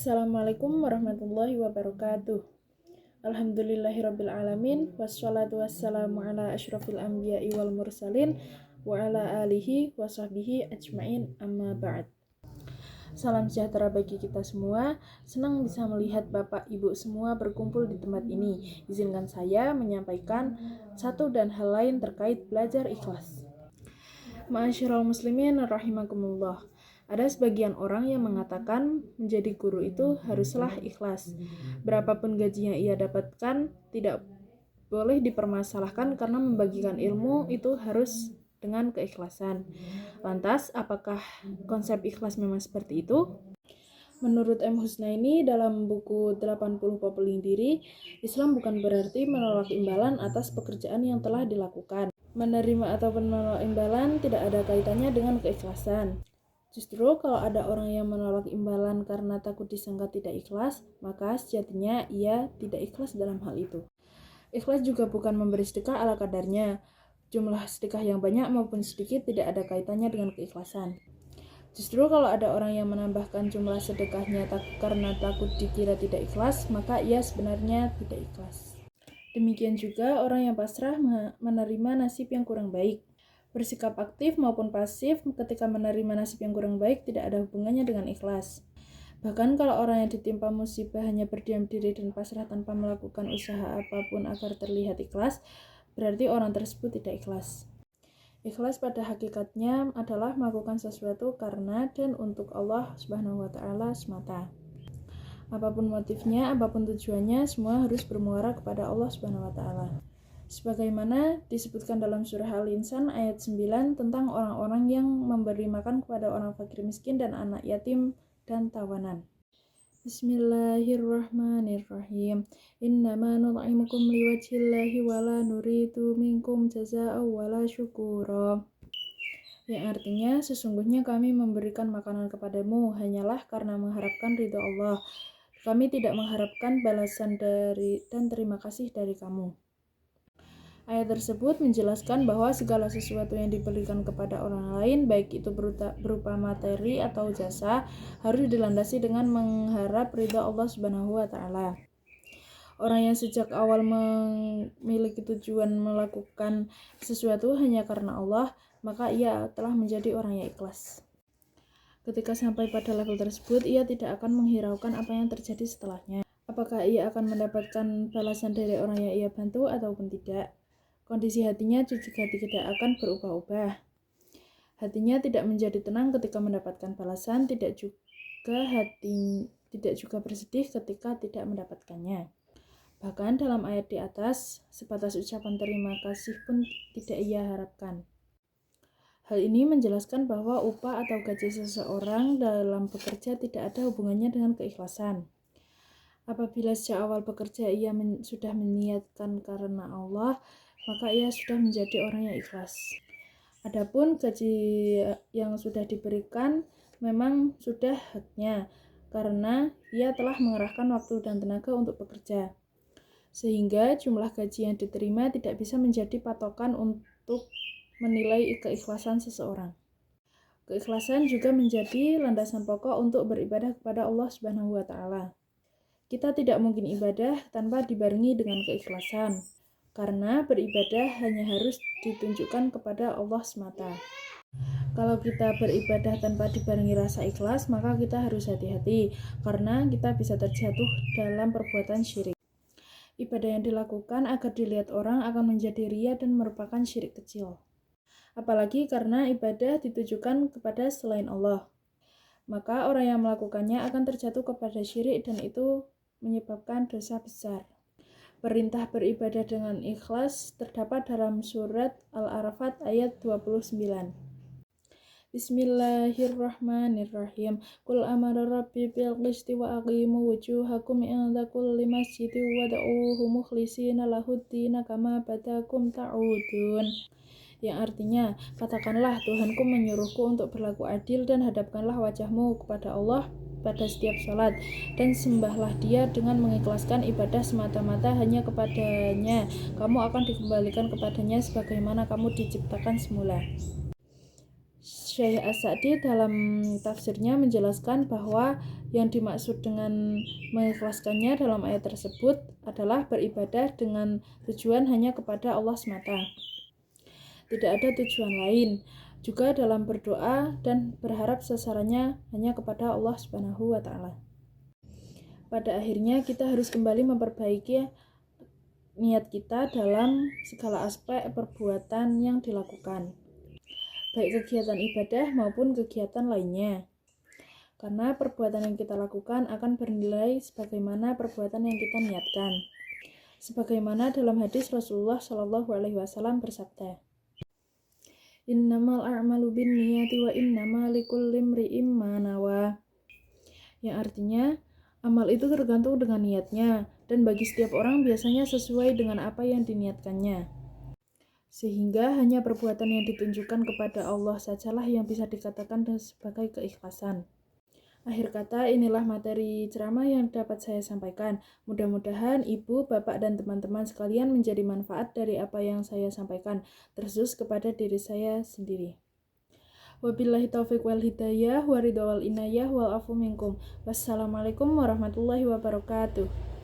Assalamualaikum warahmatullahi wabarakatuh. Alhamdulillahirabbil alamin wassalatu wassalamu ala asyrafil anbiya'i wal mursalin wa ala alihi wa sahbihi ajmain amma ba'd. Salam sejahtera bagi kita semua. Senang bisa melihat Bapak Ibu semua berkumpul di tempat ini. Izinkan saya menyampaikan satu dan hal lain terkait belajar ikhlas. Ma'asyiral muslimin rahimakumullah. Ada sebagian orang yang mengatakan menjadi guru itu haruslah ikhlas. Berapapun gaji yang ia dapatkan tidak boleh dipermasalahkan karena membagikan ilmu itu harus dengan keikhlasan. Lantas, apakah konsep ikhlas memang seperti itu? Menurut M. Husnaini dalam buku 80 Populing Diri, Islam bukan berarti menolak imbalan atas pekerjaan yang telah dilakukan. Menerima ataupun menolak imbalan tidak ada kaitannya dengan keikhlasan. Justru kalau ada orang yang menolak imbalan karena takut disangka tidak ikhlas, maka sejatinya ia tidak ikhlas dalam hal itu. Ikhlas juga bukan memberi sedekah ala kadarnya. Jumlah sedekah yang banyak maupun sedikit tidak ada kaitannya dengan keikhlasan. Justru kalau ada orang yang menambahkan jumlah sedekahnya karena takut dikira tidak ikhlas, maka ia sebenarnya tidak ikhlas. Demikian juga orang yang pasrah menerima nasib yang kurang baik. Bersikap aktif maupun pasif ketika menerima nasib yang kurang baik tidak ada hubungannya dengan ikhlas. Bahkan kalau orang yang ditimpa musibah hanya berdiam diri dan pasrah tanpa melakukan usaha apapun agar terlihat ikhlas, berarti orang tersebut tidak ikhlas. Ikhlas pada hakikatnya adalah melakukan sesuatu karena dan untuk Allah Subhanahu wa Ta'ala semata. Apapun motifnya, apapun tujuannya, semua harus bermuara kepada Allah Subhanahu wa Ta'ala. Sebagaimana disebutkan dalam surah Al-Insan ayat 9 tentang orang-orang yang memberi makan kepada orang fakir miskin dan anak yatim dan tawanan. Bismillahirrahmanirrahim. Innama nut'imukum liwajhillahi wala nuridu minkum jazaa'an wala syukura. Yang artinya, sesungguhnya kami memberikan makanan kepadamu hanyalah karena mengharapkan ridha Allah. Kami tidak mengharapkan balasan dan terima kasih dari kamu. Ayat tersebut menjelaskan bahwa segala sesuatu yang diberikan kepada orang lain, baik itu berupa materi atau jasa, harus dilandasi dengan mengharap ridha Allah Subhanahu wa Ta'ala. Orang yang sejak awal memiliki tujuan melakukan sesuatu hanya karena Allah, maka ia telah menjadi orang yang ikhlas. Ketika sampai pada level tersebut, ia tidak akan menghiraukan apa yang terjadi setelahnya. Apakah ia akan mendapatkan balasan dari orang yang ia bantu ataupun tidak. Kondisi hatinya juga tidak akan berubah-ubah. Hatinya tidak menjadi tenang ketika mendapatkan balasan, tidak juga bersedih ketika tidak mendapatkannya. Bahkan dalam ayat di atas, sebatas ucapan terima kasih pun tidak ia harapkan. Hal ini menjelaskan bahwa upah atau gaji seseorang dalam bekerja tidak ada hubungannya dengan keikhlasan. Apabila sejak awal bekerja ia sudah meniatkan karena Allah, maka ia sudah menjadi orang yang ikhlas. Adapun gaji yang sudah diberikan memang sudah haknya, karena ia telah mengerahkan waktu dan tenaga untuk bekerja. Sehingga jumlah gaji yang diterima tidak bisa menjadi patokan untuk menilai keikhlasan seseorang. Keikhlasan juga menjadi landasan pokok untuk beribadah kepada Allah Subhanahu wa Ta'ala. Kita tidak mungkin ibadah tanpa dibarengi dengan keikhlasan. Karena beribadah hanya harus ditunjukkan kepada Allah semata. Kalau kita beribadah tanpa dibarengi rasa ikhlas, maka kita harus hati-hati, karena kita bisa terjatuh dalam perbuatan syirik. Ibadah yang dilakukan agar dilihat orang akan menjadi riya dan merupakan syirik kecil. Apalagi karena ibadah ditujukan kepada selain Allah. Maka orang yang melakukannya akan terjatuh kepada syirik dan itu menyebabkan dosa besar. Perintah beribadah dengan ikhlas terdapat dalam surat Al-Arafat ayat 29. Bismillahirrahmanirrahim. Qul amara rabbi bil qisti wa aqimu wujuhakum inda kulli masjidin wad'uuhu mukhlishina lahud-din kama badakum ta'udun. Yang artinya, katakanlah Tuhanku menyuruhku untuk berlaku adil dan hadapkanlah wajahmu kepada Allah pada setiap sholat, dan sembahlah Dia dengan mengikhlaskan ibadah semata-mata hanya kepadanya. Kamu akan dikembalikan kepadanya sebagaimana kamu diciptakan semula. Syekh As-Sa'di dalam tafsirnya menjelaskan bahwa Yang dimaksud dengan mengikhlaskannya dalam ayat tersebut adalah beribadah dengan tujuan hanya kepada Allah semata. Tidak ada tujuan lain. Juga dalam berdoa dan berharap sasarannya hanya kepada Allah Subhanahu wa taala. Pada akhirnya kita harus kembali memperbaiki niat kita dalam segala aspek perbuatan yang dilakukan, baik kegiatan ibadah maupun kegiatan lainnya. Karena perbuatan yang kita lakukan akan bernilai sebagaimana perbuatan yang kita niatkan. Sebagaimana dalam hadis Rasulullah Shallallahu Alaihi Wasallam bersabda, Innamal a'malu binniyati wa innama likulli imri'im ma nawa. Yang artinya, amal itu tergantung dengan niatnya, dan bagi setiap orang biasanya sesuai dengan apa yang diniatkannya. Sehingga hanya perbuatan yang ditunjukkan kepada Allah sajalah yang bisa dikatakan sebagai keikhlasan. Akhir kata, inilah materi ceramah yang dapat saya sampaikan. Mudah-mudahan ibu, bapak, dan teman-teman sekalian menjadi manfaat dari apa yang saya sampaikan, terkhusus kepada diri saya sendiri. Wabillahi taufiq wal hidayah, wa ridha wal inayah, wal afu minkum. Wassalamualaikum warahmatullahi wabarakatuh.